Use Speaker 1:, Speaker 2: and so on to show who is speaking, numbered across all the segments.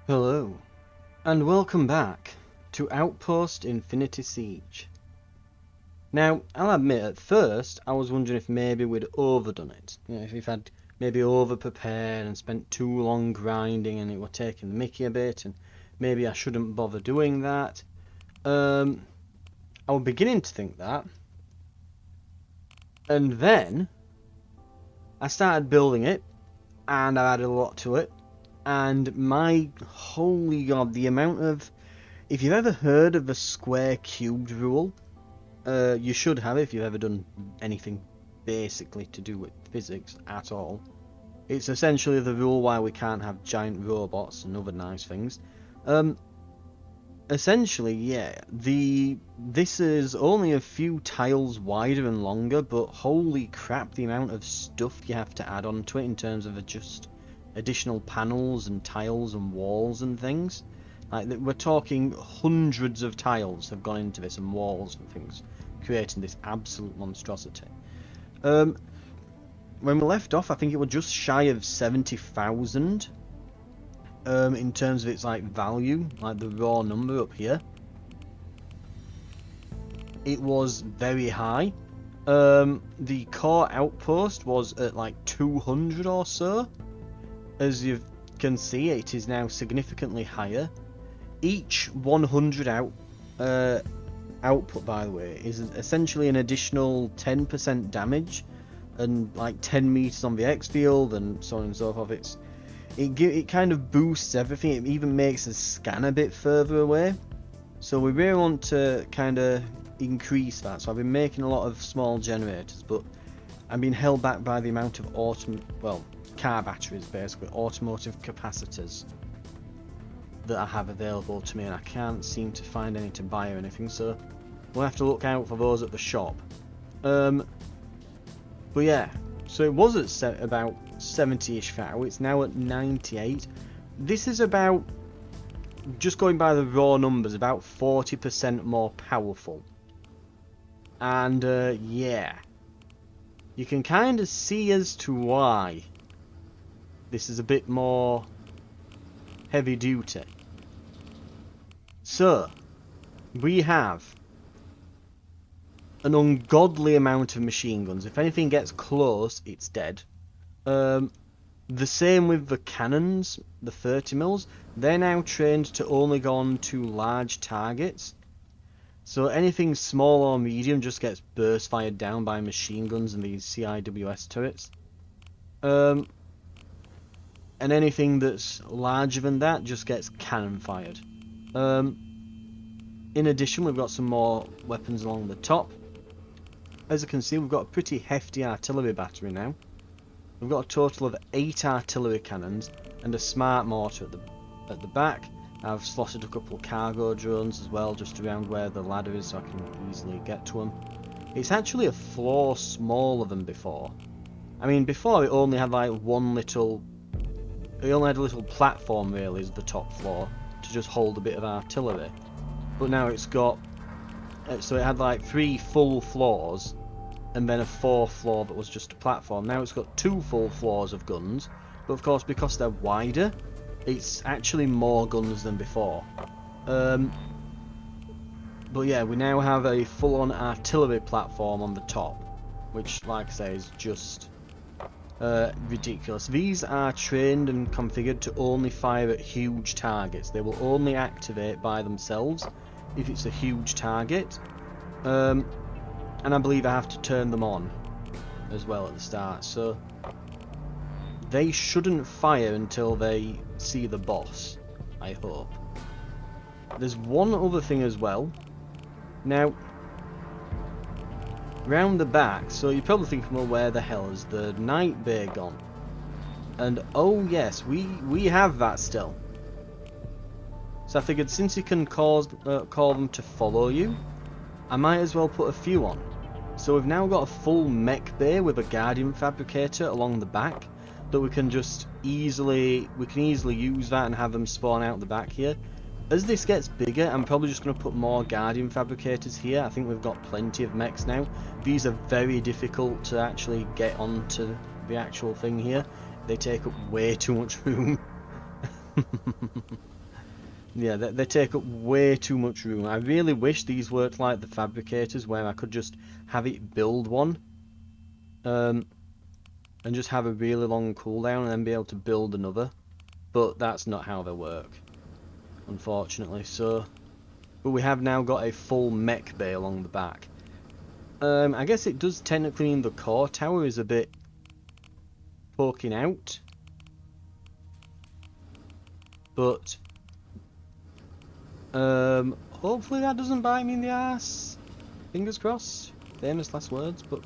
Speaker 1: Hello, and welcome back to Outpost Infinity Siege. Now, I'll admit, at first, I was wondering if maybe we'd overdone it. You know, if we've had maybe over-prepared and spent too long grinding and it were taking the mickey a bit, and maybe I shouldn't bother doing that. I was beginning to think that. And then, I started building it, and I added a lot to it. And my holy god, the amount of... If you've ever heard of the square cubed rule, you should have if you've ever done anything basically to do with physics at all. It's essentially the rule why we can't have giant robots and other nice things. Essentially, yeah, this is only a few tiles wider and longer, but holy crap, the amount of stuff you have to add onto it in terms of just additional panels and tiles and walls and things. Like, we're talking hundreds of tiles have gone into this and walls and things, creating this absolute monstrosity. When we left off, I think it was just shy of 70,000 in terms of its like value, like the raw number up here. It was very high. The core outpost was at like 200 or so. As you can see, it is now significantly higher. Each 100 output, by the way, is essentially an additional 10% damage and like 10 meters on the X field and so on and so forth. It kind of boosts everything. It even makes us scan a bit further away. So we really want to kind of increase that. So I've been making a lot of small generators, but I'm being held back by the amount of car batteries, basically automotive capacitors that I have available to me, and I can't seem to find any to buy or anything, so we'll have to look out for those at the shop. But yeah, so it was at about 70-ish thou, it's now at 98. This is about, just going by the raw numbers, about 40% more powerful. And yeah, you can kind of see as to why this is a bit more heavy duty. So, we have an ungodly amount of machine guns. If anything gets close, it's dead. The same with the cannons, the 30mm. They're now trained to only go on to large targets. So anything small or medium just gets burst fired down by machine guns and these CIWS turrets. And anything that's larger than that just gets cannon fired. In addition, we've got some more weapons along the top. As you can see, we've got a pretty hefty artillery battery now. We've got a total of 8 artillery cannons and a smart mortar at the back. I've slotted a couple of cargo drones as well, just around where the ladder is, so I can easily get to them. It's actually a floor smaller than before. I mean, before it only had like one little... It only had a little platform, really, as the top floor, to just hold a bit of artillery. But now it's got... So it had like 3 full floors, and then a 4th floor that was just a platform. Now it's got 2 full floors of guns, but of course because they're wider, it's actually more guns than before. But yeah, we now have a full-on artillery platform on the top, which, like I say, is just ridiculous. These are trained and configured to only fire at huge targets. They will only activate by themselves if it's a huge target. And I believe I have to turn them on as well at the start, so they shouldn't fire until they see the boss, I hope. There's one other thing as well. Now, round the back, so you're probably thinking, well, where the hell is the night bay gone? And oh yes, we have that still. So I figured since you can call them to follow you, I might as well put a few on. So we've now got a full mech bay with a guardian fabricator along the back that we can easily use that and have them spawn out the back here. As this gets bigger, I'm probably just going to put more guardian fabricators here. I think we've got plenty of mechs now. These are very difficult to actually get onto the actual thing here. They take up way too much room. Yeah, they take up way too much room. I really wish these worked like the fabricators, where I could just have it build one, and just have a really long cooldown and then be able to build another. But that's not how they work, unfortunately. But we have now got a full mech bay along the back. I guess it does technically mean the core tower is a bit poking out, but hopefully that doesn't bite me in the ass. Fingers crossed. Famous last words, but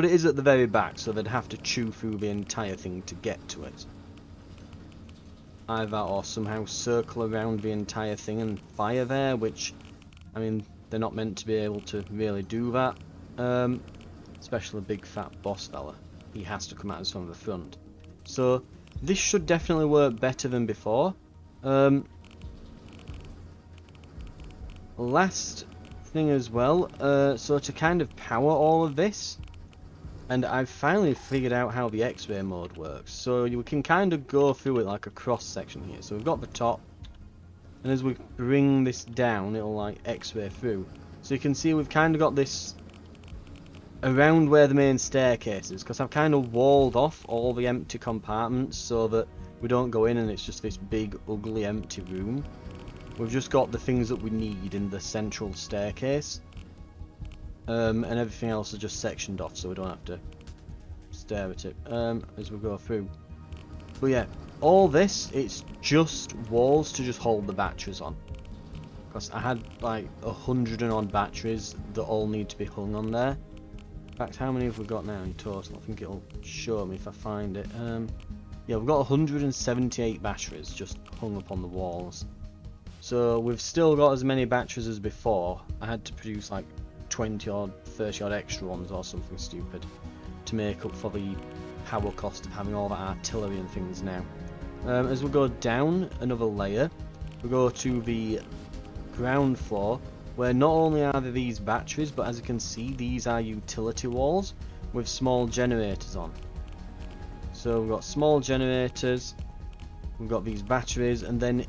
Speaker 1: it is at the very back, so they'd have to chew through the entire thing to get to it. Either or somehow circle around the entire thing and fire there, which, I mean, they're not meant to be able to really do that. Especially a big fat boss fella. He has to come at us from the front. So this should definitely work better than before. Last thing as well, so to kind of power all of this, and I've finally figured out how the X-ray mode works. So you can kind of go through it like a cross section here. So we've got the top, and as we bring this down, it'll like X-ray through. So you can see we've kind of got this around where the main staircase is, because I've kind of walled off all the empty compartments so that we don't go in and it's just this big ugly empty room. We've just got the things that we need in the central staircase, and everything else is just sectioned off so we don't have to stare at it as we go through. But yeah, all this, it's just walls to just hold the batteries on, because I had like 100 and odd batteries that all need to be hung on there. In fact, how many have we got now in total? I think it'll show me if I find it. Yeah, we've got 178 batteries just hung up on the walls. So we've still got as many batteries as before. I had to produce like 20 or 30 odd extra ones or something stupid to make up for the power cost of having all that artillery and things now. As we go down another layer, we go to the ground floor, where not only are there these batteries, but as you can see, these are utility walls with small generators on. So we've got small generators, we've got these batteries, and then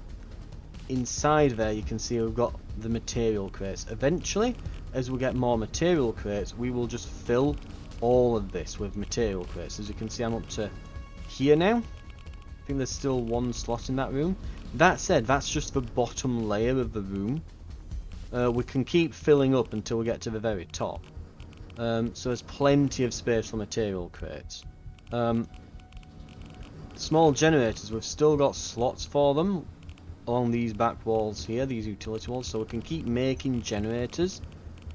Speaker 1: inside there you can see we've got the material crates. Eventually, as we get more material crates, we will just fill all of this with material crates. As you can see, I'm up to here now. I think there's still one slot in that room. That said, that's just the bottom layer of the room. We can keep filling up until we get to the very top. So there's plenty of space for material crates. Small generators, we've still got slots for them along these back walls here, these utility walls, so we can keep making generators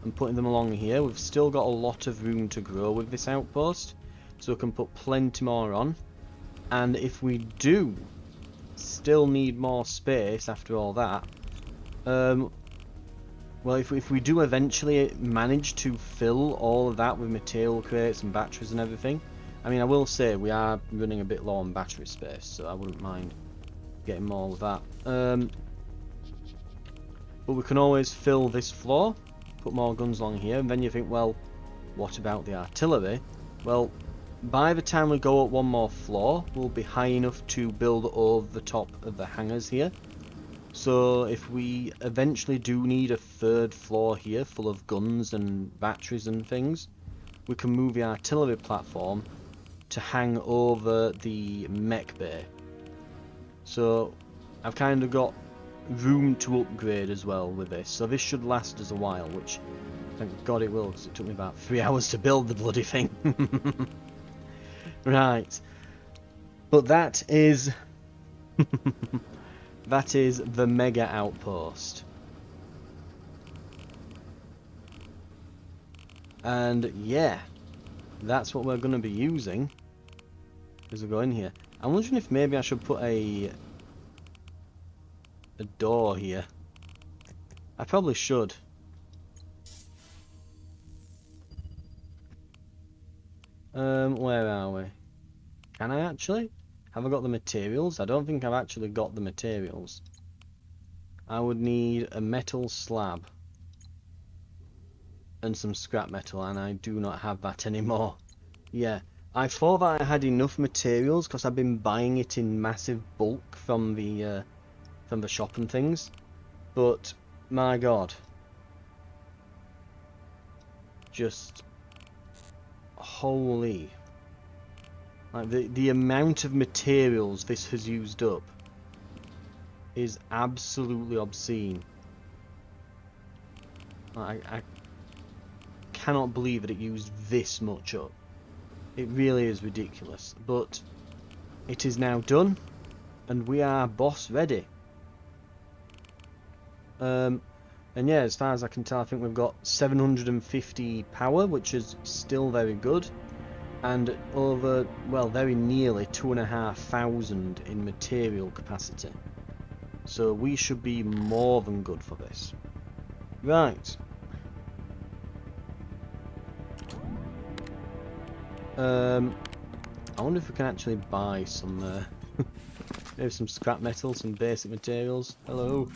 Speaker 1: and putting them along here. We've still got a lot of room to grow with this outpost, so we can put plenty more on. And if we do still need more space after all that, well, if we do eventually manage to fill all of that with material crates and batteries and everything, I mean, I will say we are running a bit low on battery space, so I wouldn't mind getting more of that. But we can always fill this floor, put more guns along here, and then you think, well, what about the artillery? Well, by the time we go up one more floor, we'll be high enough to build over the top of the hangars here. So if we eventually do need a third floor here full of guns and batteries and things, we can move the artillery platform to hang over the mech bay. So I've kind of got room to upgrade as well with this. So this should last us a while, which thank God it will, because it took me about 3 hours to build the bloody thing. Right. But that is that is the Mega Outpost. And yeah, that's what we're going to be using as we go in here. I'm wondering if maybe I should put a door here. I probably should. Where are we? Can I actually? Have I got the materials? I don't think I've actually got the materials. I would need a metal slab and some scrap metal, and I do not have that anymore. Yeah, I thought that I had enough materials because I've been buying it in massive bulk from the shop and things, but my God, just holy, like the amount of materials this has used up is absolutely obscene. I cannot believe that it used this much up. It really is ridiculous, but it is now done, and we are boss ready. And yeah, as far as I can tell, I think we've got 750 power, which is still very good, and over, well, very nearly 2,500 in material capacity. So we should be more than good for this. Right. I wonder if we can actually buy some, maybe some scrap metal, some basic materials. Hello.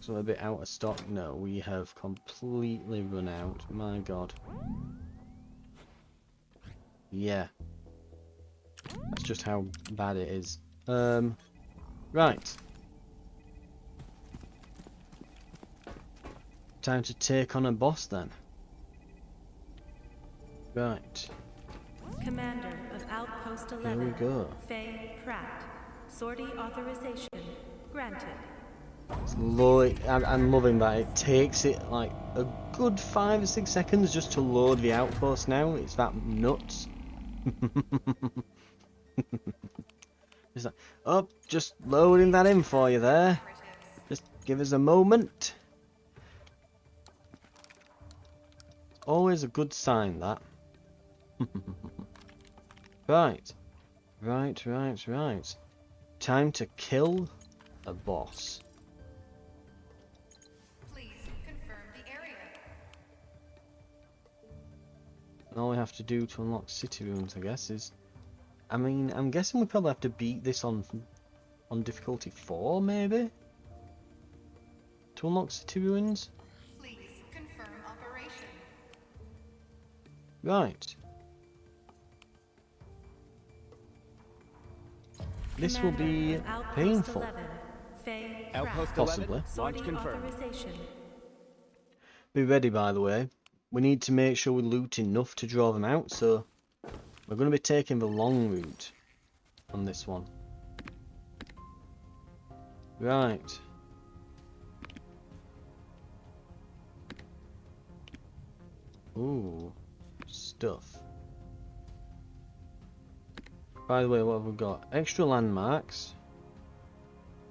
Speaker 1: So we're a bit out of stock. No, we have completely run out. My God. Yeah. That's just how bad it is. Right. Time to take on a boss then. Right.
Speaker 2: Commander of Outpost 11,
Speaker 1: Here we go.
Speaker 2: Faye Pratt. Sortie authorization granted.
Speaker 1: I'm loving that. It takes it like a good 5 or 6 seconds just to load the outpost now. It's that nuts. It's like, oh, just loading that in for you there. Just give us a moment. Always a good sign, that. Right. Right. Time to kill a boss.
Speaker 3: Please confirm the area.
Speaker 1: And all we have to do to unlock city rooms, I guess, is... I mean, I'm guessing we probably have to beat this on difficulty 4, maybe? To unlock city ruins?
Speaker 3: Please confirm operation.
Speaker 1: Right. This will be painful.
Speaker 2: 11, Faye
Speaker 4: Outpost
Speaker 2: Pratt.
Speaker 4: 11,
Speaker 1: Possibly.
Speaker 4: launch
Speaker 2: Sortie
Speaker 4: confirmed.
Speaker 2: authorization.
Speaker 1: Be ready, by the way. We need to make sure we loot enough to draw them out, so we're going to be taking the long route on this one. Right. Ooh, stuff. By the way, what have we got? Extra landmarks,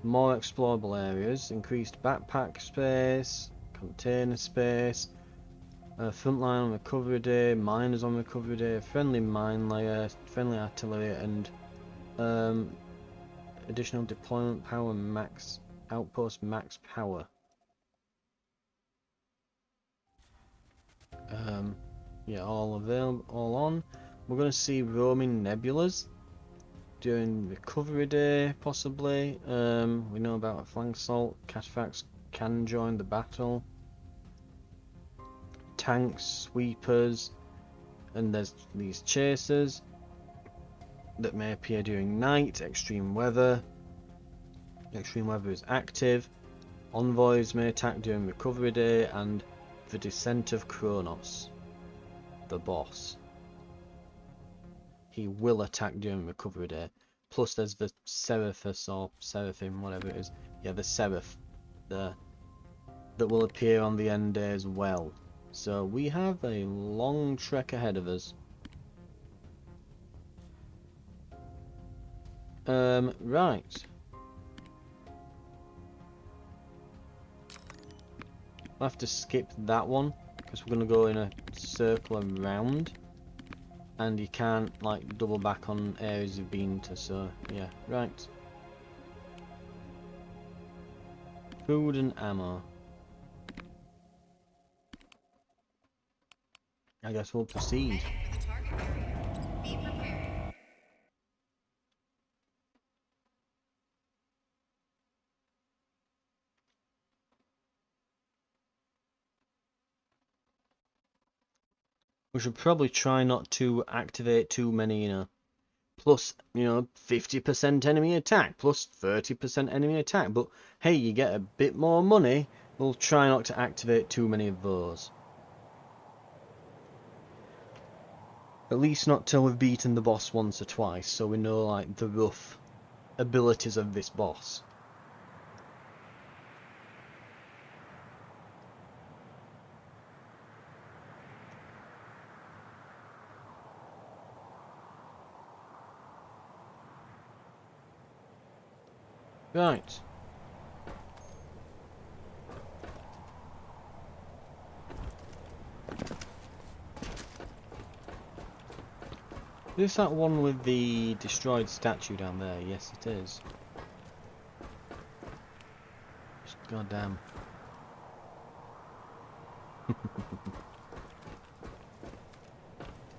Speaker 1: more explorable areas, increased backpack space, container space, frontline on recovery day, miners on recovery day, friendly mine layer, friendly artillery, and additional deployment power max, outpost max power. Yeah, all available, all on. We're going to see roaming nebulas during recovery day, possibly. We know about a flank assault. Cataphracts can join the battle. Tanks, sweepers, and there's these chasers that may appear during night. Extreme weather. Extreme weather is active. Envoys may attack during recovery day, and the descent of Kronos, the boss. He will attack during recovery day. Plus there's the Seraphus or Seraphim, whatever it is. Yeah, the Seraph there that will appear on the end day as well. So we have a long trek ahead of us. Right. I'll have to skip that one because we're going to go in a circle around. And you can't like double back on areas you've been to, so yeah, right. Food and ammo. I guess we'll proceed.
Speaker 3: Heading for the target area. Be prepared.
Speaker 1: We should probably try not to activate too many, plus, 50% enemy attack, plus 30% enemy attack. But hey, you get a bit more money. We'll try not to activate too many of those. At least not till we've beaten the boss once or twice, so we know like the rough abilities of this boss. Right. Is that one with the destroyed statue down there? Yes, it is. Goddamn.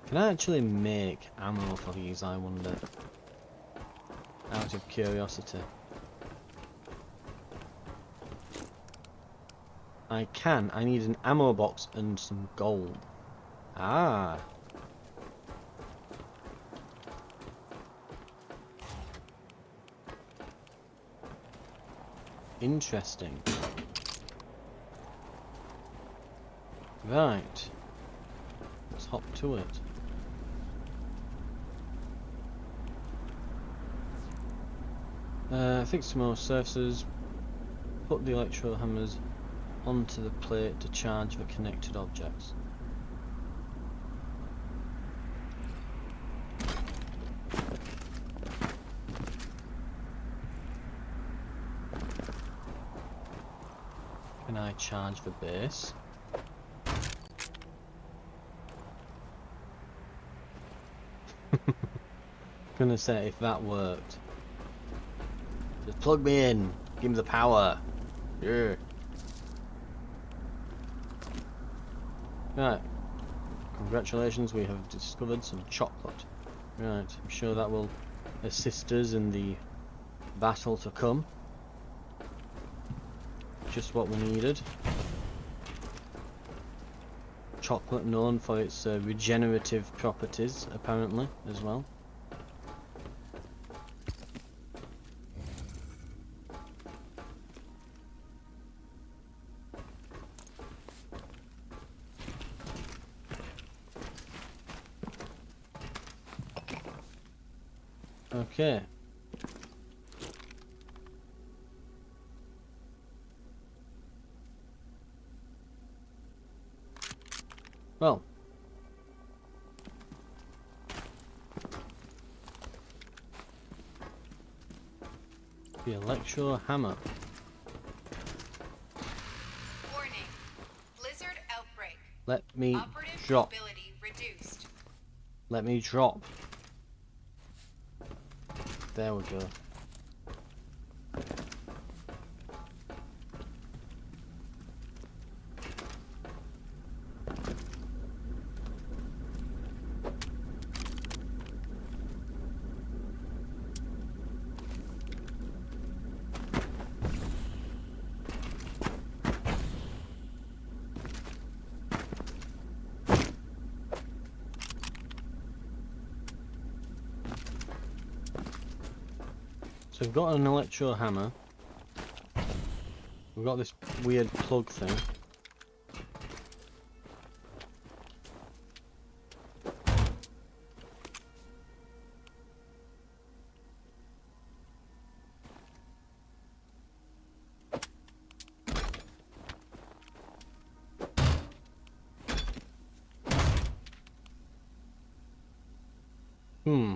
Speaker 1: Can I actually make ammo for these, I wonder? Out of curiosity. I can. I need an ammo box and some gold. Ah. Interesting. Right. Let's hop to it. Fix some more surfaces. Put the electro hammers onto the plate to charge the connected objects. Can I charge the base? Gonna say if that worked. Just plug me in. Give me the power. Yeah. Right. Congratulations, we have discovered some chocolate. Right, I'm sure that will assist us in the battle to come. Just what we needed. Chocolate known for its regenerative properties, apparently, as well. Okay. Well. The electro hammer.
Speaker 3: Warning. Blizzard outbreak.
Speaker 1: Let me
Speaker 3: Operative
Speaker 1: drop.
Speaker 3: mobility reduced.
Speaker 1: Let me drop. There we go. So we've got an electro hammer. We've got this weird plug thing. Hmm.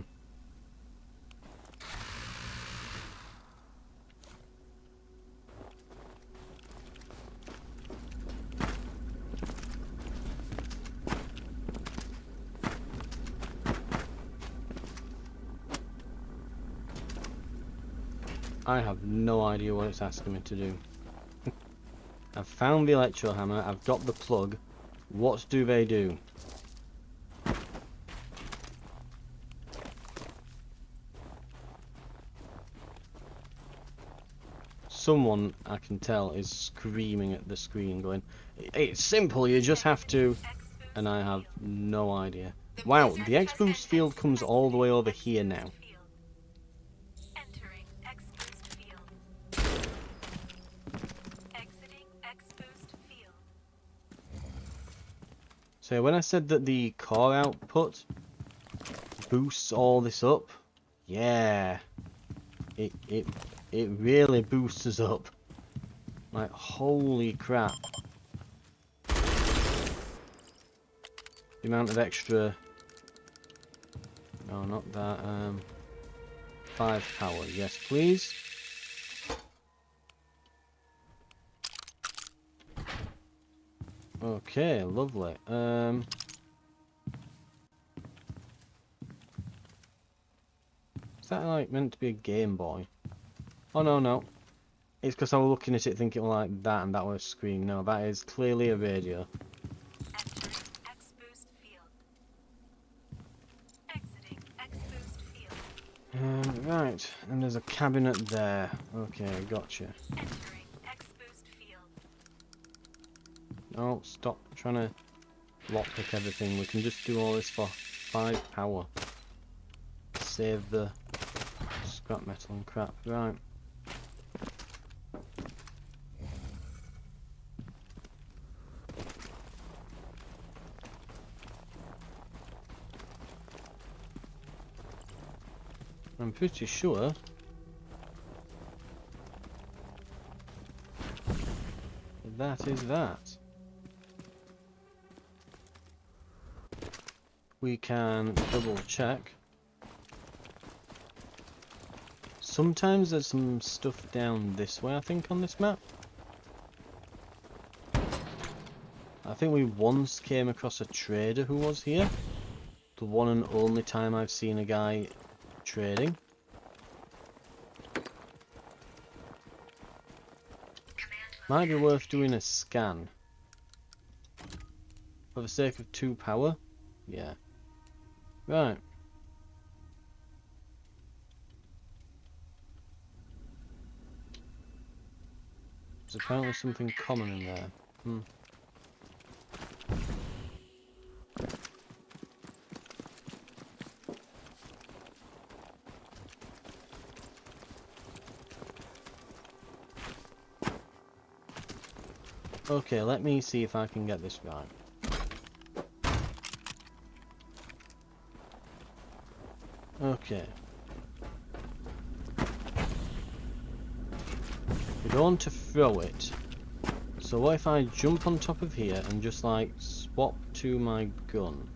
Speaker 1: I have no idea what it's asking me to do. I've found the electro hammer, I've got the plug. What do they do? Someone, I can tell, is screaming at the screen going, it's simple, you just have to... and I have no idea.
Speaker 3: The
Speaker 1: Wow,
Speaker 3: blizzard
Speaker 1: the X
Speaker 3: has
Speaker 1: boost field
Speaker 3: ended.
Speaker 1: comes all the way over here now.
Speaker 2: Entering X boost field. Exiting X boost field.
Speaker 1: So when I said that the core output boosts all this up, yeah, it really boosts us up. Like, holy crap. The amount of extra, no, not that, 5 power, yes please. Okay, lovely. Is that like meant to be a Game Boy? Oh no, no. It's because I was looking at it thinking like that and that was a screen. No, that is clearly a radio.
Speaker 2: Entering X boost field. Exiting X boost field.
Speaker 1: Right, and there's a cabinet there. Okay, gotcha.
Speaker 2: Entering X boost field.
Speaker 1: No, stop trying to lockpick everything. We can just do all this for 5 power. Save the scrap metal and crap. Right. I'm pretty sure that is that. We can double check. Sometimes there's some stuff down this way, I think, on this map. I think we once came across a trader who was here. The one and only time I've seen a guy trading. Might be worth doing a scan. For the sake of 2 power. Yeah. Right. There's apparently something common in there. Okay, let me see if I can get this right. Okay. We don't want to throw it. So what if I jump on top of here and just like swap to my gun?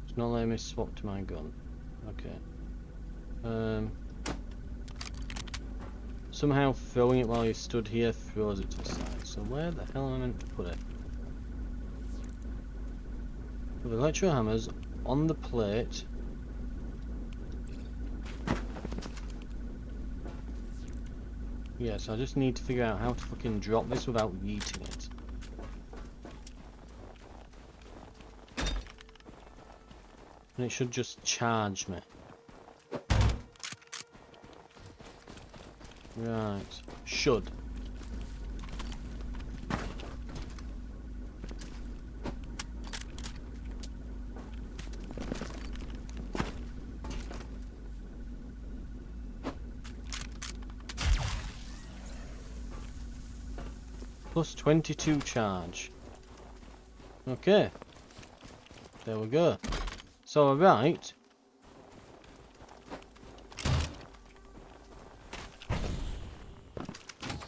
Speaker 1: It's not letting me swap to my gun. Okay. Somehow throwing it while you stood here throws it to the side. So where the hell am I meant to put it? With electro hammers on the plate. Yes, I just need to figure out how to fucking drop this without yeeting it. And it should just charge me. Right. Should. Plus 22 charge. Okay. There we go. So, right.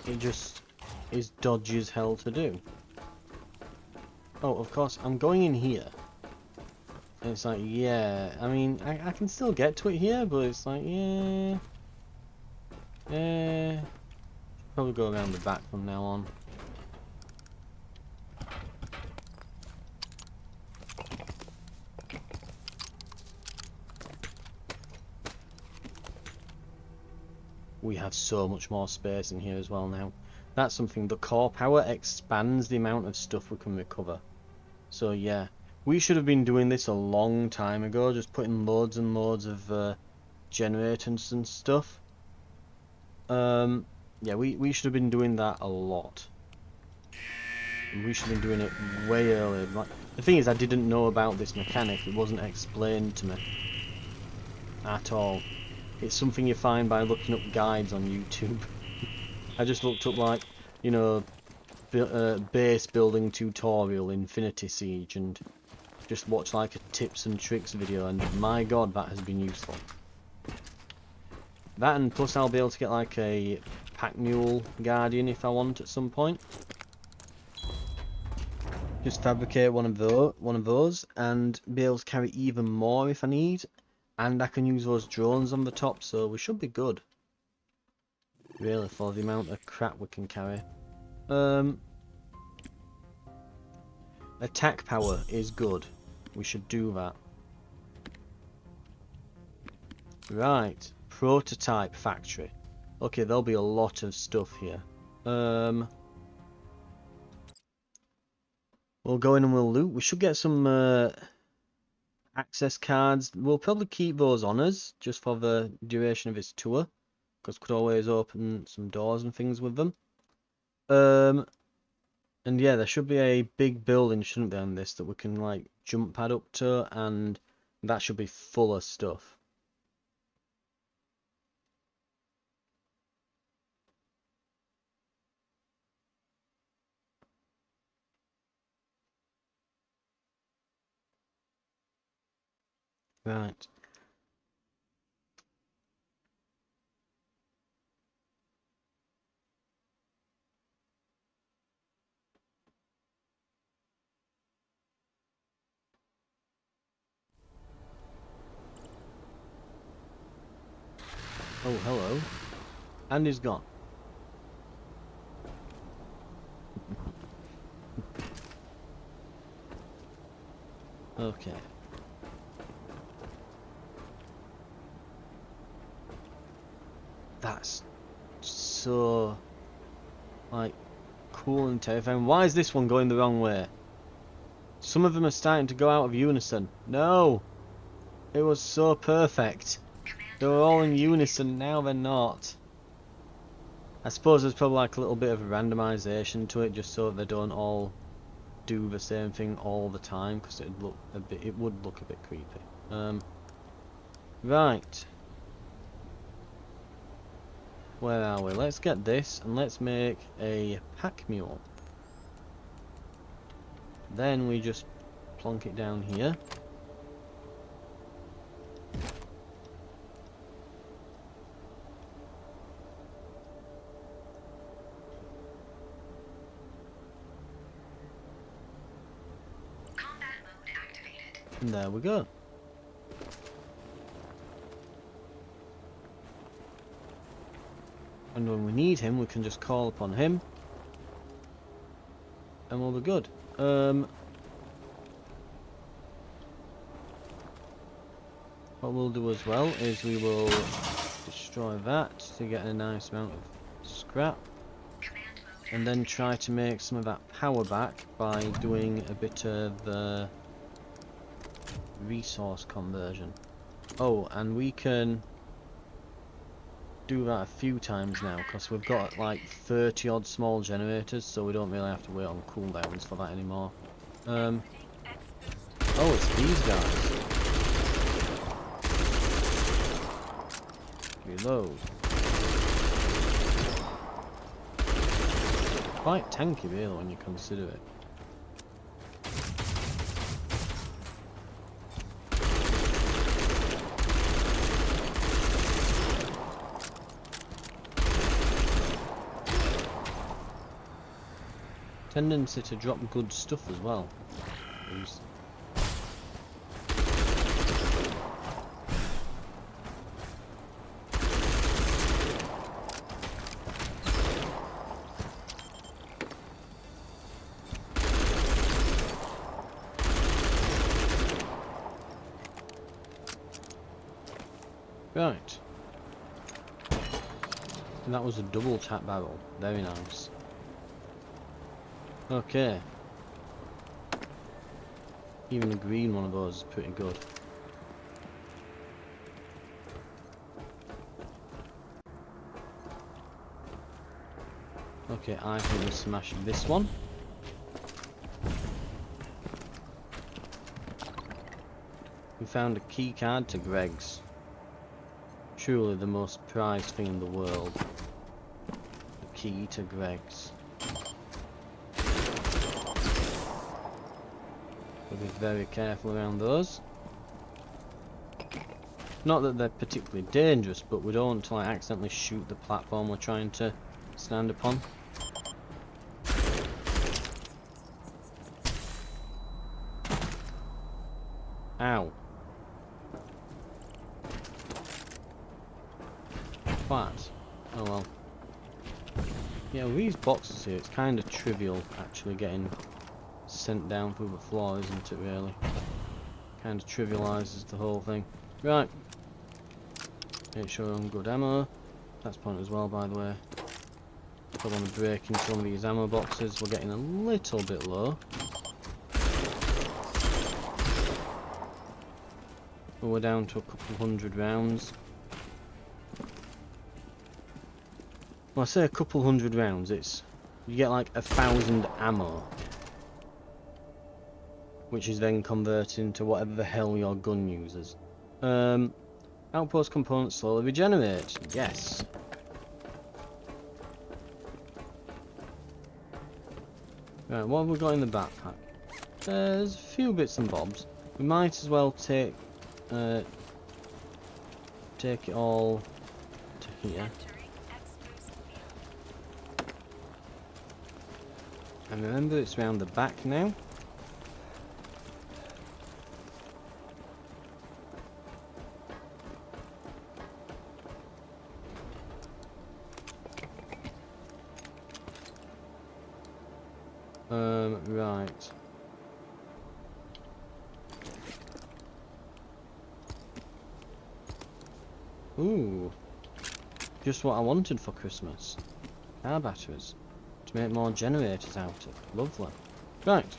Speaker 1: It just is dodgy as hell to do. Oh, of course, I'm going in here. And it's like, yeah, I mean, I can still get to it here, but it's like, yeah. Probably go around the back from now on. We have so much more space in here as well now. That's something. The core power expands the amount of stuff we can recover. So yeah, we should have been doing this a long time ago, just putting loads and loads of generators and stuff. Yeah, we should have been doing that a lot. We should have been doing it way earlier. Like, the thing is, I didn't know about this mechanic. It wasn't explained to me at all. It's something you find by looking up guides on YouTube. I just looked up, like, you know, base building tutorial Infinity Siege and just watched like a tips and tricks video, and my god, that has been useful. That, and plus I'll be able to get like a pack mule guardian if I want at some point. Just fabricate one of those and be able to carry even more if I need, and I can use those drones on the top, so we should be good. Really, for the amount of crap we can carry. Attack power is good. We should do that. Right, prototype factory. Okay, there'll be a lot of stuff here. We'll go in and we'll loot. We should get some access cards. We'll probably keep those on us just for the duration of his tour, because we could always open some doors and things with them. And yeah, there should be a big building, shouldn't there, on this that we can like jump pad up to, and that should be full of stuff. Right. Oh, hello. And he's gone. Okay. That's so, like, cool and terrifying. Why is this one going the wrong way? Some of them are starting to go out of unison. No! It was so perfect. They were all in unison, now they're not. I suppose there's probably like a little bit of randomization to it, just so they don't all do the same thing all the time, because it would look a bit creepy. Right. Where are we? Let's get this and let's make a pack mule. Then we just plonk it down here.
Speaker 2: Combat mode activated.
Speaker 1: And there we go. And when we need him, we can just call upon him. And we'll be good. What we'll do as well is we will destroy that to get a nice amount of scrap. And then try to make some of that power back by doing a bit of resource conversion. Oh, and we can do that a few times now, because we've got like 30 odd small generators, so we don't really have to wait on cooldowns for that anymore. Oh, it's these guys. Reload. Quite tanky really when you consider it. Tendency to drop good stuff as well. Please. Right. And that was a double tap barrel. Very nice. Okay. Even a green one of those is pretty good. Okay, I think we smashed this one. We found a key card to Greg's. Truly the most prized thing in the world. The key to Greg's. We'll be very careful around those. Not that they're particularly dangerous, but we don't want to like accidentally shoot the platform we're trying to stand upon. Ow. What? Oh well. Yeah, with these boxes here, it's kind of trivial actually getting sent down through the floor, isn't it really? Kind of trivialises the whole thing. Right. Make sure I'm good ammo. That's point as well, by the way. Don't want to break into one of these ammo boxes. We're getting a little bit low. But we're down to a couple hundred rounds. Well, I say a couple hundred rounds, it's... You get like 1,000 ammo. Which is then converted into whatever the hell your gun uses. Outpost components slowly regenerate. Yes. Right, what have we got in the backpack? There's a few bits and bobs. We might as well take it all to here. And remember, it's round the back now. Right. Ooh. Just what I wanted for Christmas. Car batteries. To make more generators out of. Lovely. Right.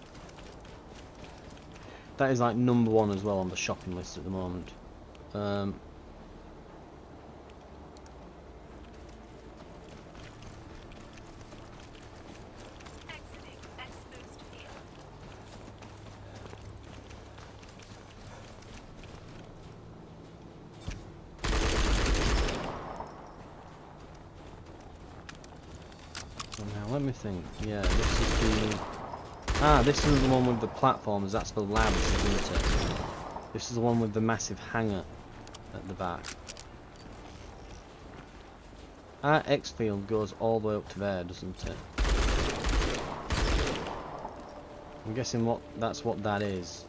Speaker 1: That is like number one as well on the shopping list at the moment. Now let me think. Yeah, this is the... Ah, this is the one with the platforms. That's the labs, isn't it? This is the one with the massive hangar at the back. Our X field goes all the way up to there, doesn't it? I'm guessing that's what that is.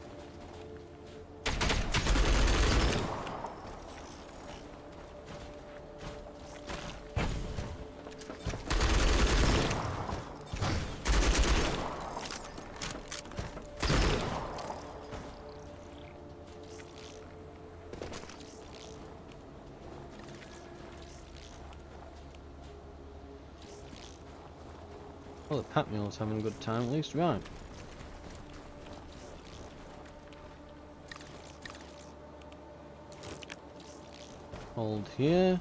Speaker 1: Well, the Pat Mule's having a good time at least, right. Hold here.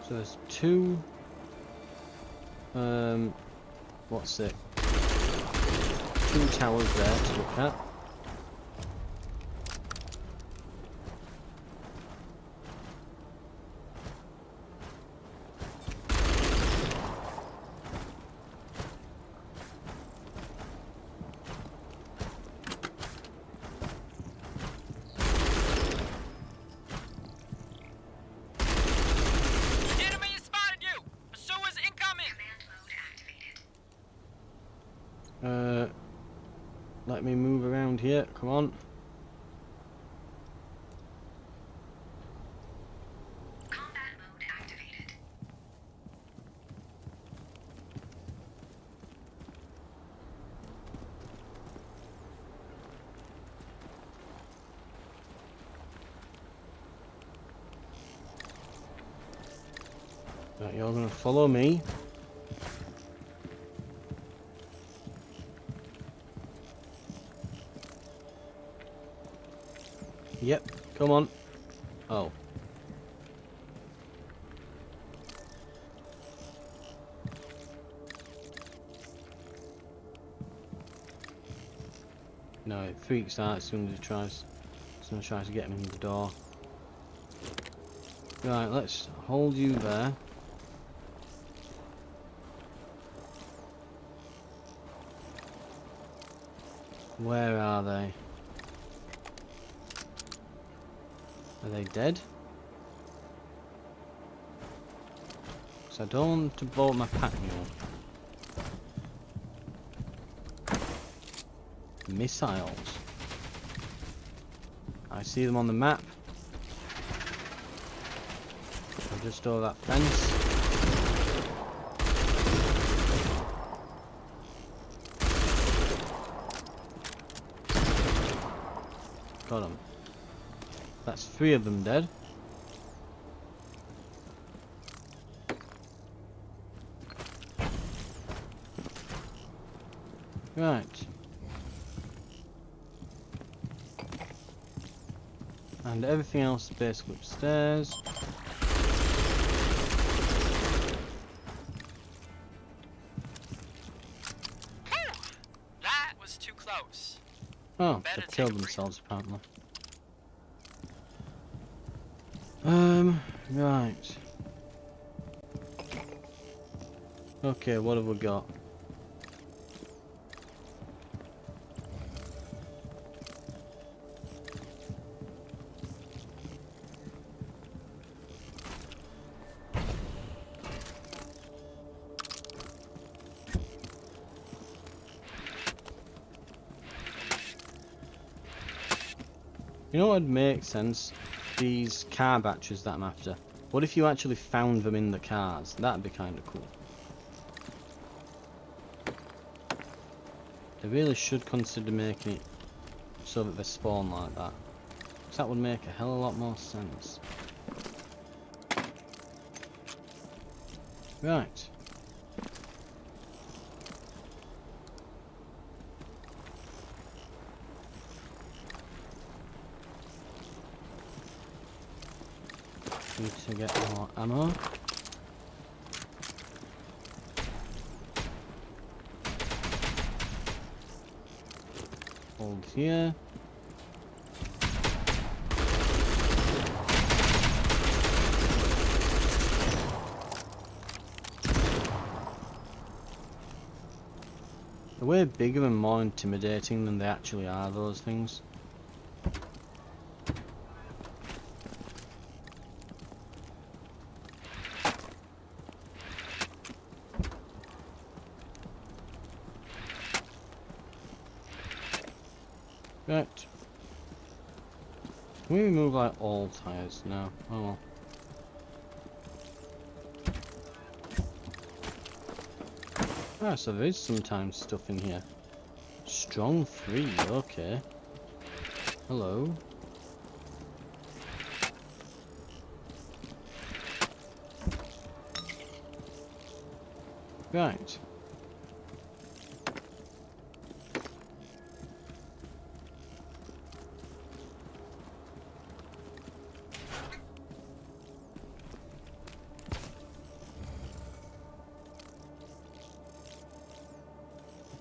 Speaker 1: So there's two... what's it? Two towers there to look at. Let me move around here, come on.
Speaker 2: Combat mode activated.
Speaker 1: Right, you're gonna follow me. Yep, come on. Oh. No, it freaks out as soon as someone tries to get him in the door. Right, let's hold you there. Where are they? Are they dead? So I don't want to blow up my pack mule. Missiles. I see them on the map. They're just over that fence. Got them. That's 3 of them dead. Right. And everything else is basically upstairs.
Speaker 4: That was too close.
Speaker 1: Oh,
Speaker 4: Better
Speaker 1: they've
Speaker 4: take
Speaker 1: killed
Speaker 4: a breather.
Speaker 1: themselves apparently. Right. Okay, what have we got? You know what would make sense? These car batteries that I'm after. What if you actually found them in the cars? That'd be kind of cool. They really should consider making it so that they spawn like that. 'Cause that would make a hell of a lot more sense. Right. Need to get more ammo. Hold here. They're way bigger and more intimidating than they actually are, those things. Right. Can we remove like all tires now? Oh well. Ah, so there is sometimes stuff in here. Strong 3, okay. Hello. Right.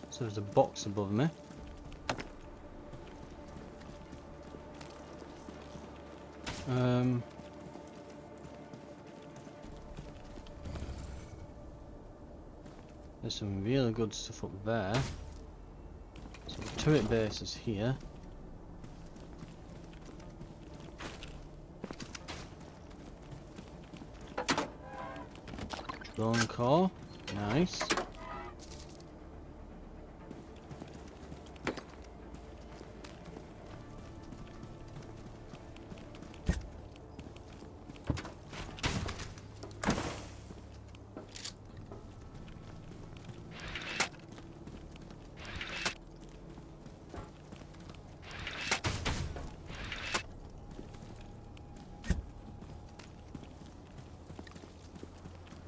Speaker 1: So there's a box above me. There's some really good stuff up there. So the turret base is here. Drone core, nice.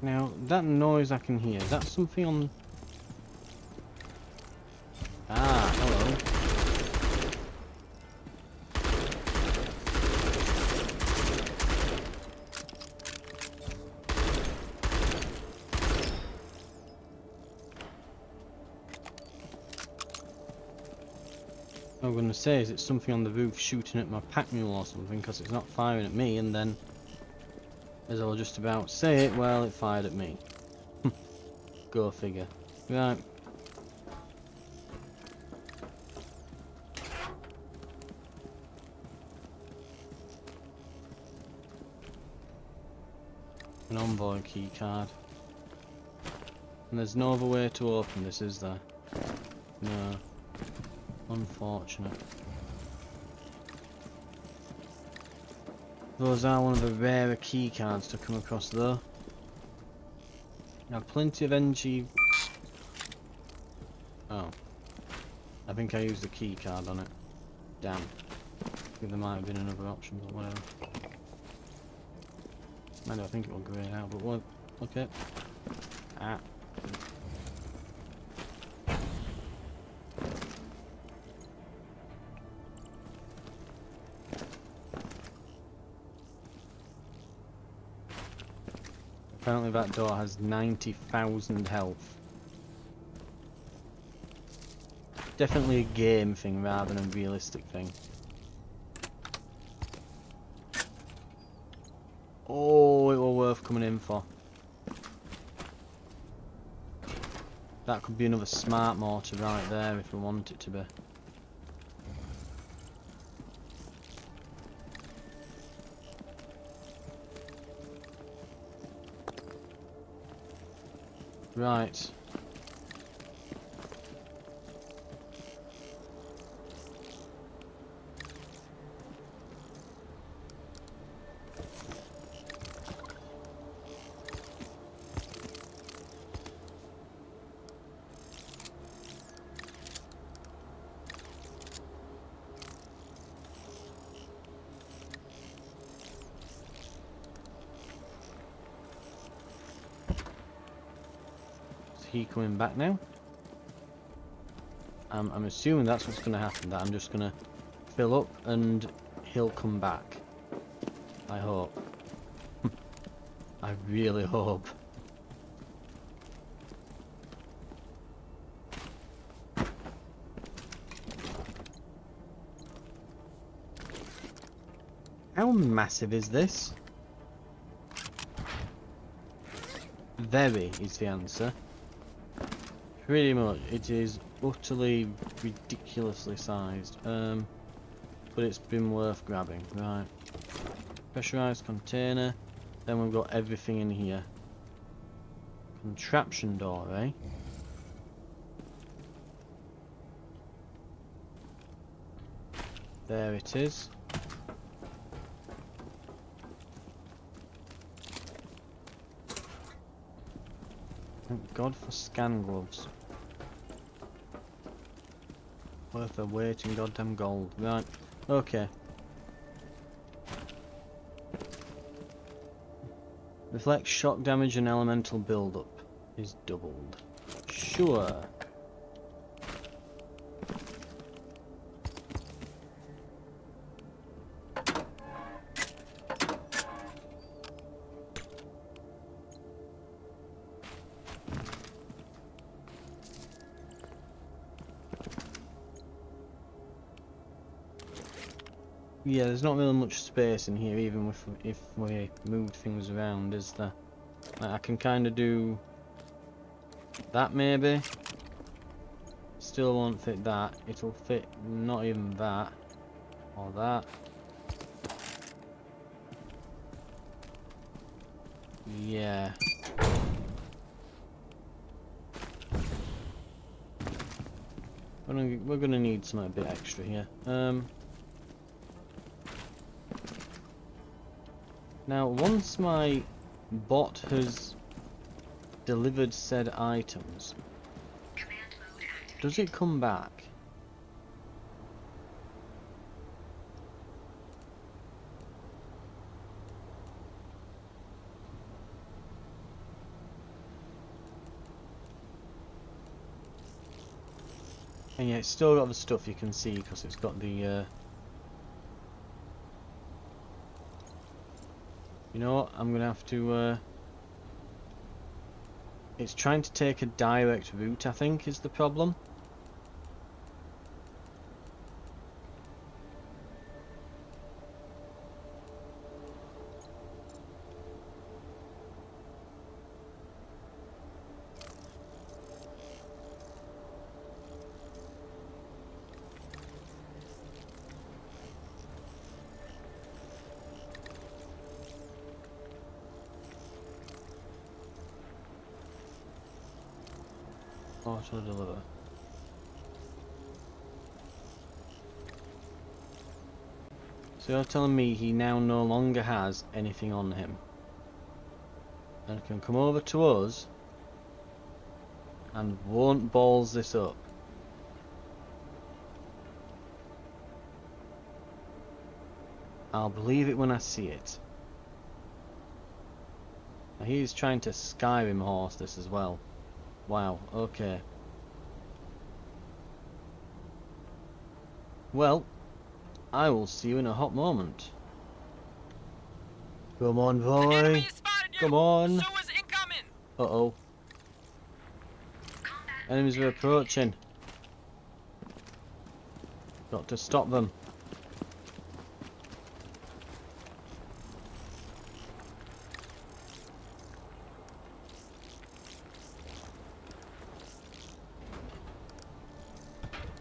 Speaker 1: Now, that noise I can hear, is that something on... Ah, hello. I'm going to say is it's something on the roof shooting at my pack mule or something, because it's not firing at me, and then, as I was just about to say it, well, it fired at me. Go figure. Right. An envoy key card. And there's no other way to open this, is there? No. Unfortunate. Those are one of the rarer key cards to come across though. Now plenty of NG... Oh. I think I used the key card on it. Damn. I think there might have been another option, but whatever. I think it will grey out, but what? Okay. Ah. Apparently that door has 90,000 health. Definitely a game thing rather than a realistic thing. Oh, it was worth coming in for. That could be another smart mortar right there if we want it to be. Right. He coming back now? I'm assuming that's what's going to happen, that I'm just going to fill up and he'll come back. I hope. I really hope. How massive is this? Very is the answer. Pretty much, it is utterly ridiculously sized. But it's been worth grabbing. Right. Pressurized container. Then we've got everything in here. Contraption door, eh? There it is. Thank God for scan gloves. Worth their weight in goddamn gold. Right. Okay. Reflect shock damage and elemental build-up is doubled. Sure. Yeah, there's not really much space in here, even if we move things around, is there? Like, I can kind of do that maybe. Still won't fit that. It'll fit not even that or that. Yeah. We're gonna need something a bit extra here. Now, once my bot has delivered said items,
Speaker 2: Command mode activated.
Speaker 1: does it come back? And yeah, it's still got the stuff you can see because it's got the you know what, I'm gonna have to it's trying to take a direct route, I think, is the problem. Auto deliver. So you're telling me he now no longer has anything on him, and can come over to us and won't balls this up? I'll believe it when I see it. Now he's trying to Skyrim horse this as well. Wow, okay. Well, I will see you in a hot moment. Come on, boy. Come on. Uh-oh. Enemies are approaching. Got to stop them.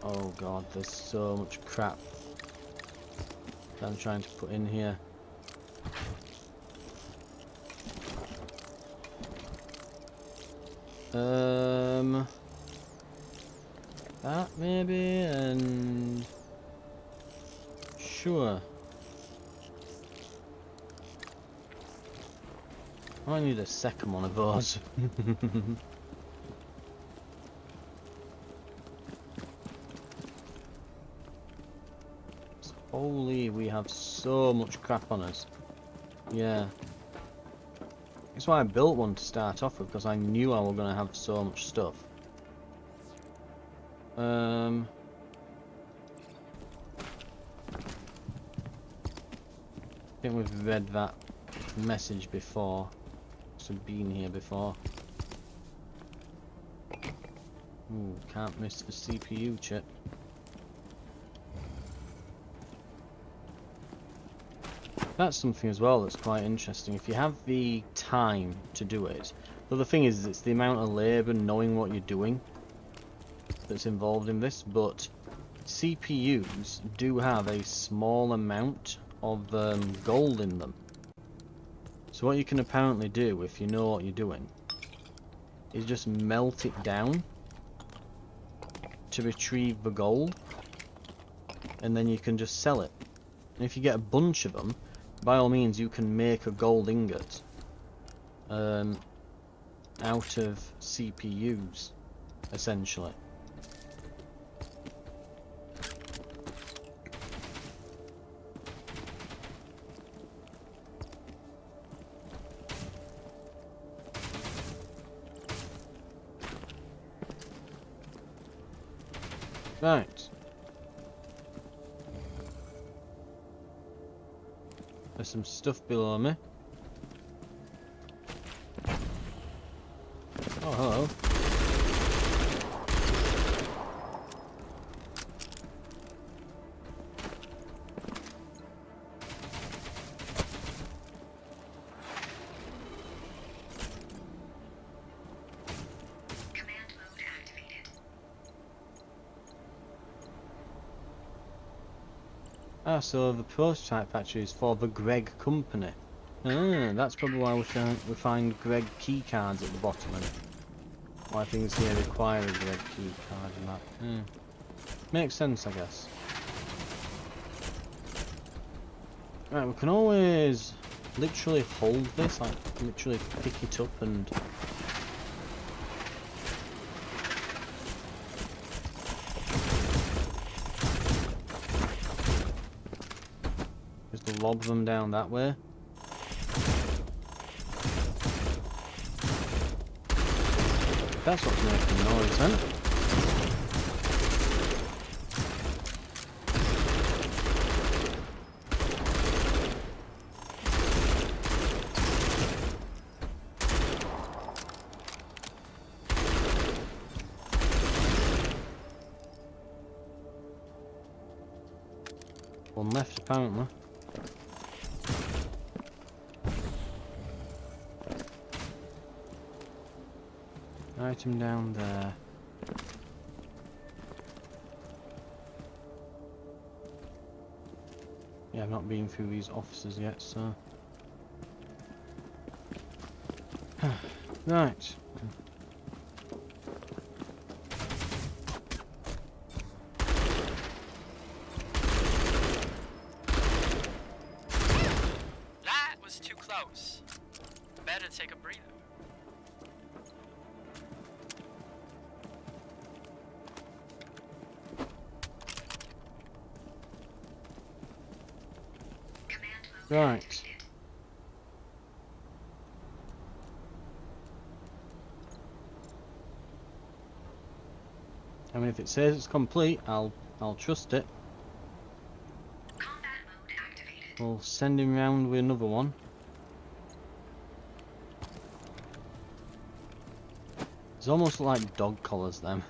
Speaker 1: Oh god, there's so much crap that I'm trying to put in here. That maybe, and sure. I need a second one of those. Holy, we have so much crap on us. Yeah. That's why I built one to start off with, because I knew I was going to have so much stuff. I think we've read that message before. Must have been here before. Ooh, can't miss the CPU chip. That's something as well that's quite interesting. If you have the time to do it, but the thing is, it's the amount of labour knowing what you're doing that's involved in this, but CPUs do have a small amount of gold in them. So what you can apparently do, if you know what you're doing, is just melt it down to retrieve the gold, and then you can just sell it. And if you get a bunch of them, by all means you can make a gold ingot out of CPUs, essentially. Right. There's some stuff below me. Oh, hello.
Speaker 2: Command mode activated.
Speaker 1: Ah, so the prototype factory is for the Greg company. Ah, that's probably why we find Greg key cards at the bottom, and why things here require a Greg key card and that. Makes sense, I guess. Right, we can always literally hold this, like literally pick it up and... just lob them down that way. That's what's making noise then. One left apparently. Item down there. Yeah, I've not been through these offices yet, so... Right.
Speaker 4: close. Better take a breather.
Speaker 2: Command mode
Speaker 1: Right.
Speaker 2: activated.
Speaker 1: I mean, if it says it's complete, I'll trust it.
Speaker 2: Combat mode activated.
Speaker 1: We'll send him round with another one. It's almost like dog collars, them.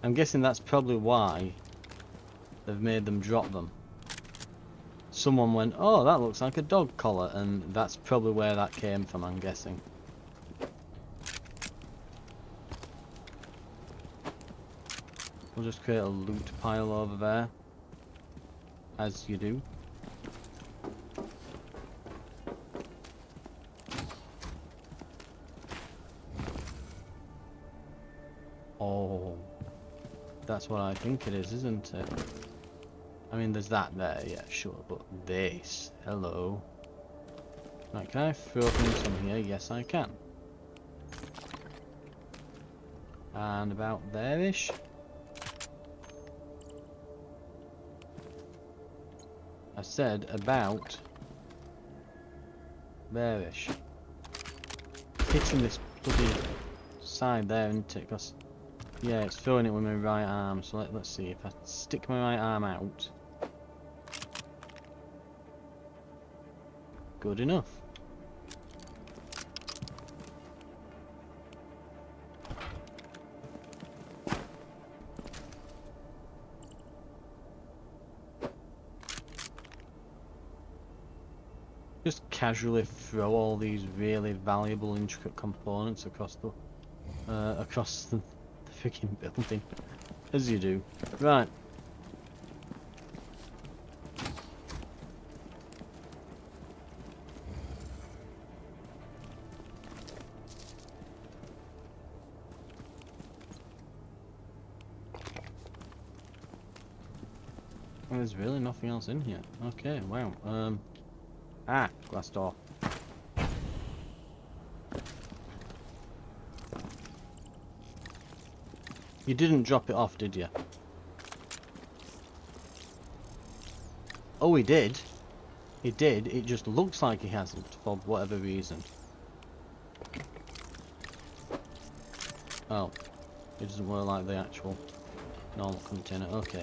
Speaker 1: I'm guessing that's probably why they've made them drop them. Someone went, oh, that looks like a dog collar, and that's probably where that came from, I'm guessing. We'll just create a loot pile over there, as you do. Oh, that's what I think it is, isn't it? I mean, there's that there, yeah, sure, but this, hello. Right, can I throw things from here? Yes, I can. And about there-ish. I said about there-ish. Hitting this bloody side there, isn't it? Because, yeah, it's throwing it with my right arm. So let's see, if I stick my right arm out. Good enough. Just casually throw all these really valuable, intricate components across the freaking building, as you do. Right. Well, there's really nothing else in here. Okay, wow. Glass door. You didn't drop it off, did you? Oh, he did. He did. It just looks like he hasn't, for whatever reason. Oh. It doesn't work like the actual normal container. Okay.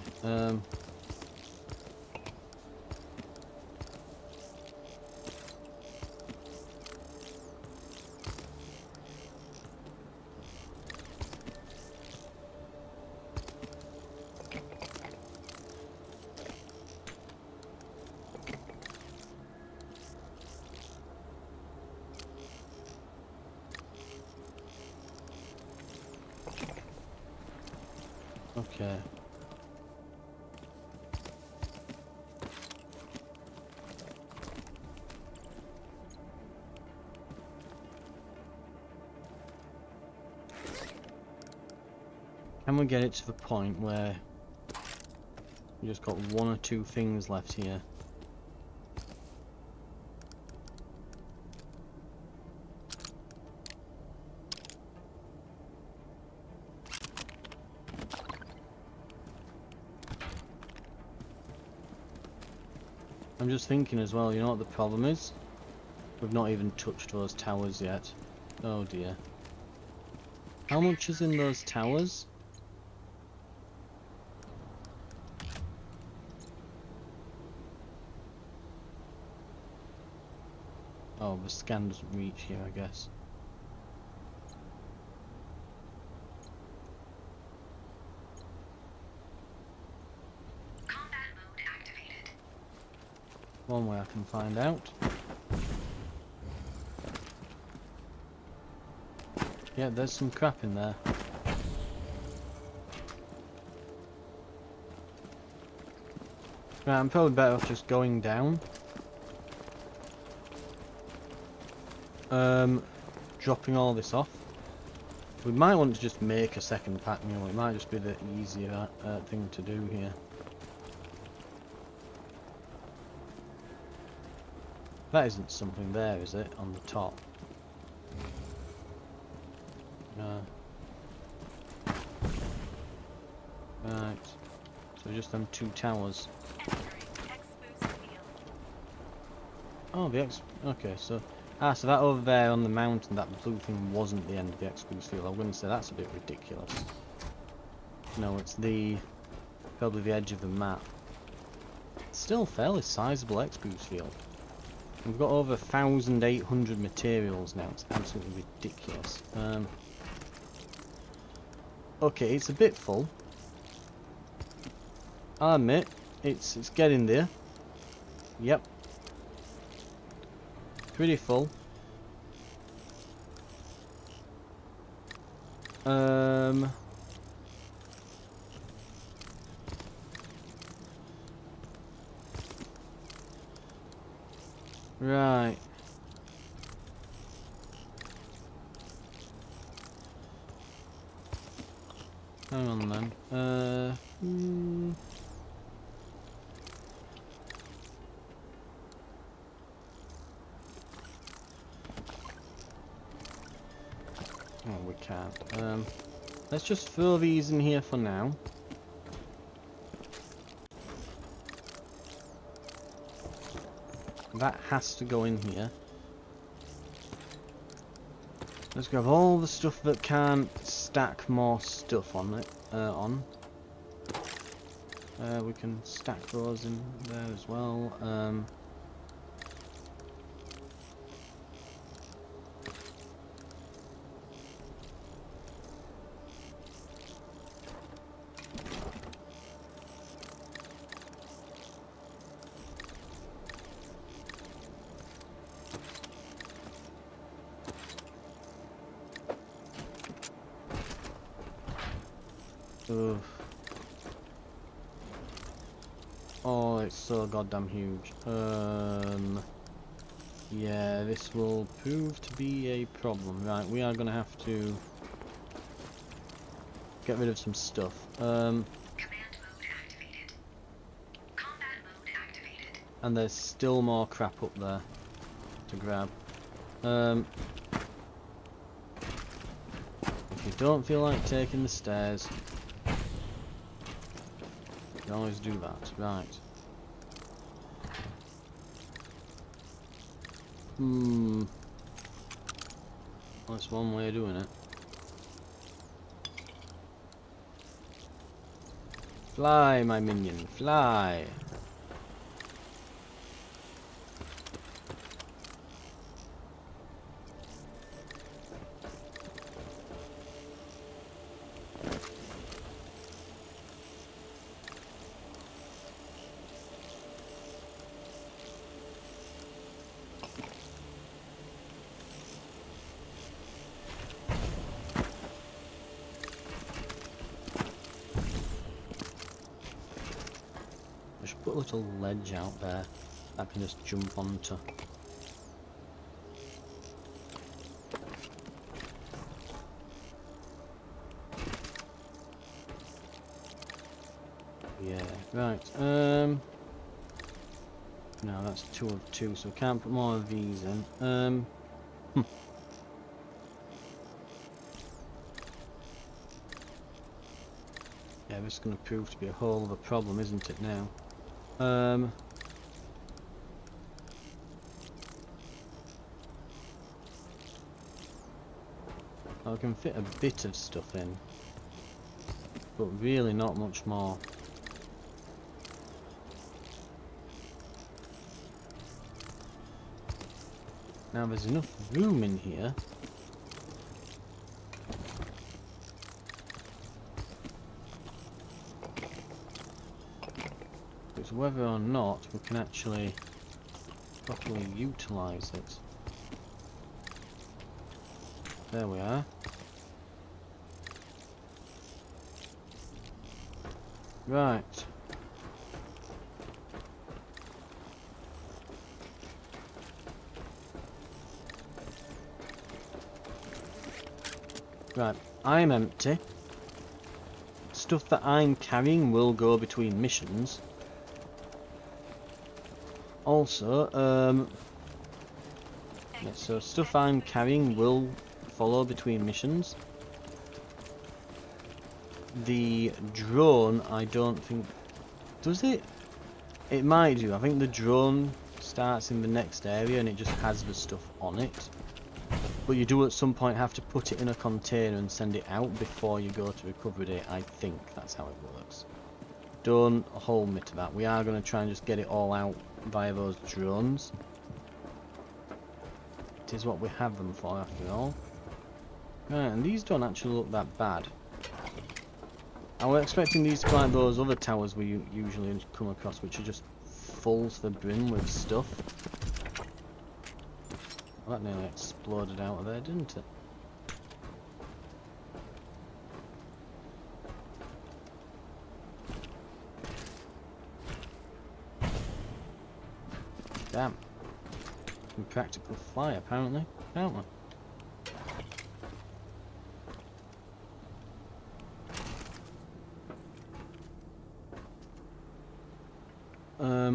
Speaker 1: Okay. Can we get it to the point where we just got one or two things left here? I'm just thinking as well, you know what the problem is? We've not even touched those towers yet. Oh dear. How much is in those towers? Oh, the scan doesn't reach here, I guess.
Speaker 2: Combat mode activated.
Speaker 1: One way I can find out. Yeah, there's some crap in there. Right, I'm probably better off just going down. Dropping all this off. We might want to just make a second pack mule. It might just be the easier thing to do here. That isn't something there, is it? On the top. No. Right. So just them 2 towers.
Speaker 3: Entering X-boost field.
Speaker 1: Oh, the X. Okay, so. Ah, so that over there on the mountain, that blue thing wasn't the end of the X-boost field. I wouldn't say that's a bit ridiculous. No, it's the. Probably the edge of the map. Still fairly sizable X-boost field. We've got over 1,800 materials now. It's absolutely ridiculous. Okay, it's a bit full. I'll admit, it's getting there. Yep. Pretty full. Right. Hang on then. Oh, we can't. Let's just throw these in here for now. That has to go in here. Let's grab all the stuff that can stack more stuff on it. We can stack those in there as well. Oof. Oh, it's so goddamn huge. Yeah, this will prove to be a problem. Right, we are gonna have to get rid of some stuff.
Speaker 2: Command mode activated. Combat mode activated.
Speaker 1: And there's still more crap up there to grab. If you don't feel like taking the stairs, you can always do that. Right. That's one way of doing it. Fly, my minion, fly! Put a little ledge out there that I can just jump onto. Yeah, right. No, that's 2 of 2, so we can't put more of these in. Yeah, this is going to prove to be a whole of a problem, isn't it now? I can fit a bit of stuff in, but really not much more. Now there's enough room in here. It's whether or not we can actually properly utilise it. There we are. Right. Right, I'm empty. Stuff that I'm carrying will go between missions. Also, Yeah, so stuff I'm carrying will follow between missions. The drone, I don't think... Does it? It might do. I think the drone starts in the next area and it just has the stuff on it. But you do at some point have to put it in a container and send it out before you go to recovery day. I think that's how it works. Don't hold me to that. We are going to try and just get it all out via those drones. It is what we have them for after all. Right, and these don't actually look that bad. I was expecting these to be like those other towers we usually come across, which are just full to the brim with stuff. Well, that nearly exploded out of there, didn't it? Damn. Can practically fly, apparently, can't we?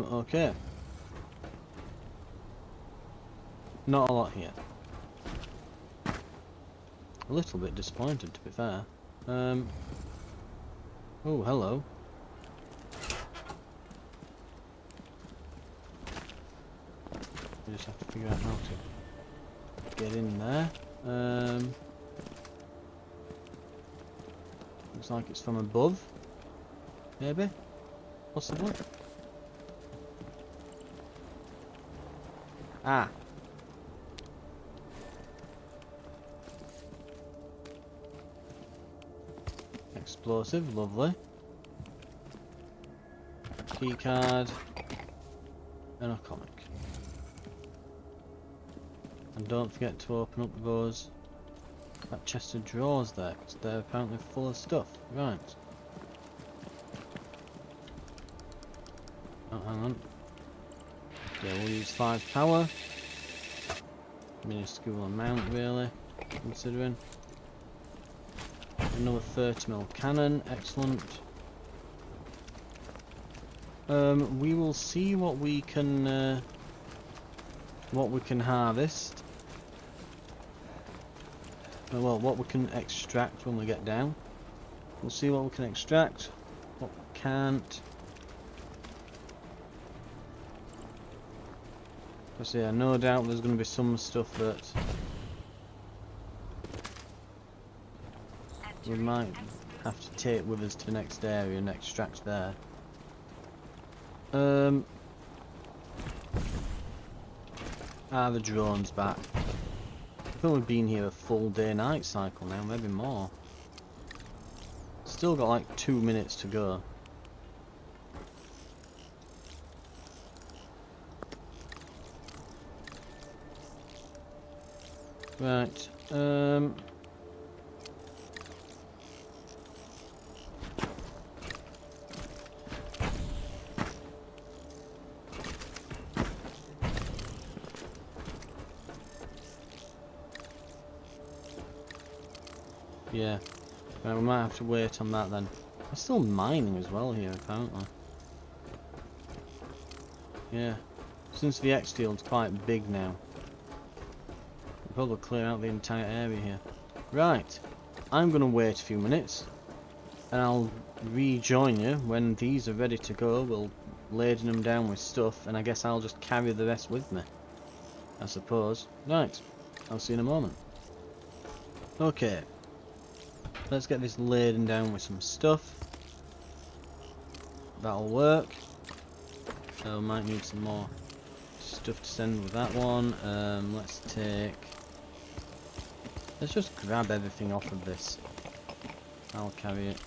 Speaker 1: Okay. Not a lot here. A little bit disappointed, to be fair. Oh, hello. We just have to figure out how to get in there. Looks like it's from above. Maybe? Possibly? Ah. Explosive, lovely. Keycard. And a comic. And don't forget to open up that chest of drawers there, because they're apparently full of stuff. Right. Oh, hang on. Okay, we'll use 5 power. Minuscule amount, really, considering. Another 30mm cannon, excellent. We will see what we can harvest. Well, what we can extract when we get down. We'll see what we can extract, what we can't. So yeah, no doubt there's going to be some stuff that we might have to take with us to the next area and extract there. The drone's back. I think we've been here a full day-night cycle now, maybe more. Still got like 2 minutes to go. Right, yeah. Right, we might have to wait on that then. There's still mining as well here, apparently. Yeah. Since the X field's quite big now. We'll probably clear out the entire area here. Right. I'm gonna wait a few minutes. And I'll rejoin you when these are ready to go. We'll laden them down with stuff, and I guess I'll just carry the rest with me, I suppose. Right, I'll see you in a moment. Okay, let's get this laden down with some stuff. That'll work. So might need some more stuff to send with that one. Let's just grab everything off of this. I'll carry it,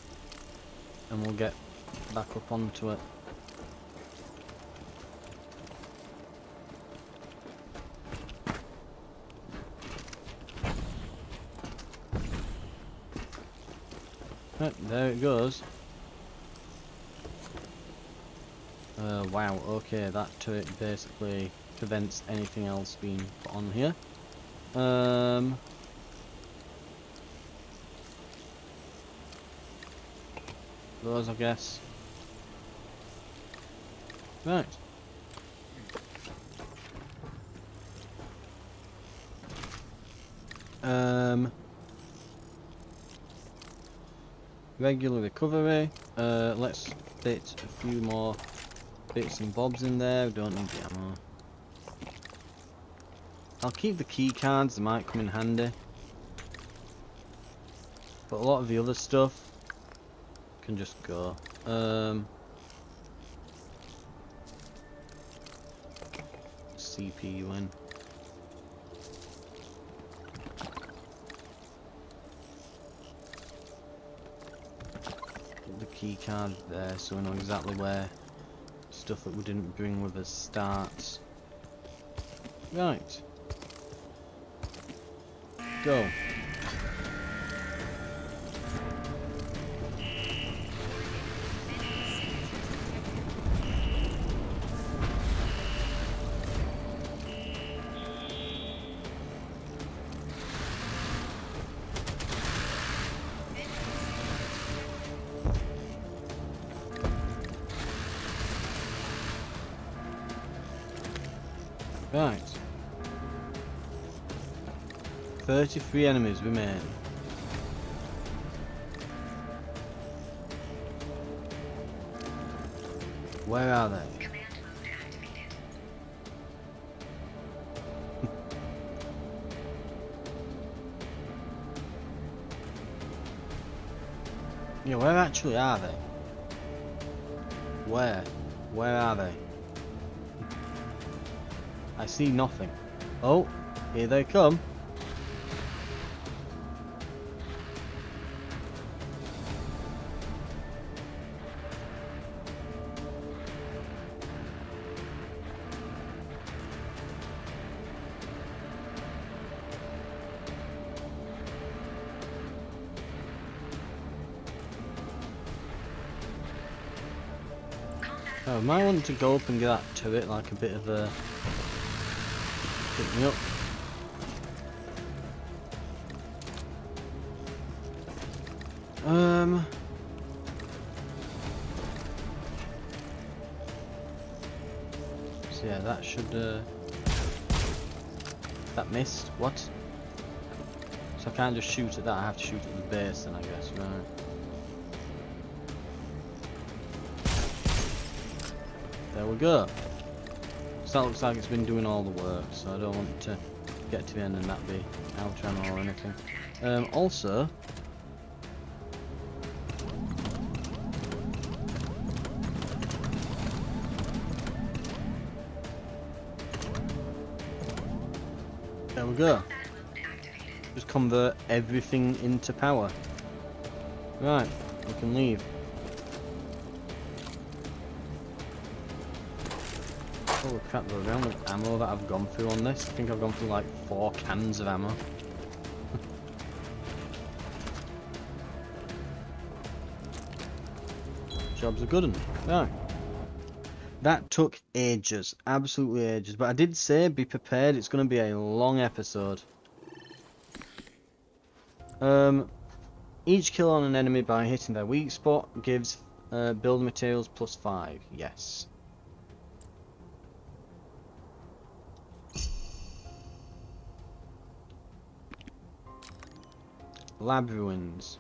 Speaker 1: and we'll get back up onto it. Right, there it goes. Wow, okay, that turret basically prevents anything else being put on here. Those, I guess. Right. Regular recovery. Let's fit a few more bits and bobs in there. We don't need the ammo. I'll keep the key cards, they might come in handy. But a lot of the other stuff can just go. CPU in. Put the key card there so we know exactly where stuff that we didn't bring with us starts. Right. Go. Right. 33 enemies remain. Where are they?
Speaker 2: Command mode activated.
Speaker 1: Yeah, where actually are they? Where? Where are they? I see nothing. Oh, here they come. Oh, I might want to go up and get that turret like a bit of a pick me up. So yeah, that should that missed. What? So I can't just shoot at that, I have to shoot at the base then I guess, right. There we go. So that looks like it's been doing all the work, so I don't want to get to the end and that be out ammo or anything. Also, there we go. Just convert everything into power. Right, we can leave. Holy crap, the amount of ammo that I've gone through on this. I think I've gone through like 4 cans of ammo. Job's a good one. Right. That took ages. Absolutely ages. But I did say be prepared, it's going to be a long episode. Each kill on an enemy by hitting their weak spot gives build materials +5. Yes. Lab ruins.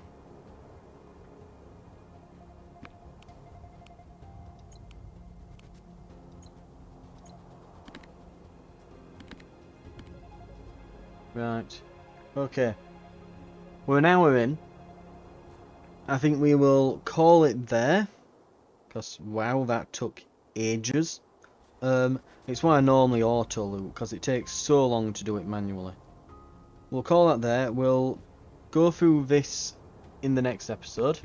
Speaker 1: Right. Okay. We're an hour in. I think we will call it there. Because, wow, that took ages. It's why I normally auto loot, because it takes so long to do it manually. We'll call that there. We'll go through this in the next episode.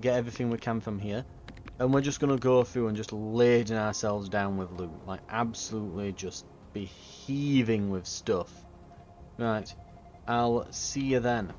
Speaker 1: Get everything we can from here. And we're just going to go through and just laden ourselves down with loot. Like, absolutely just be heaving with stuff. Right. I'll see you then.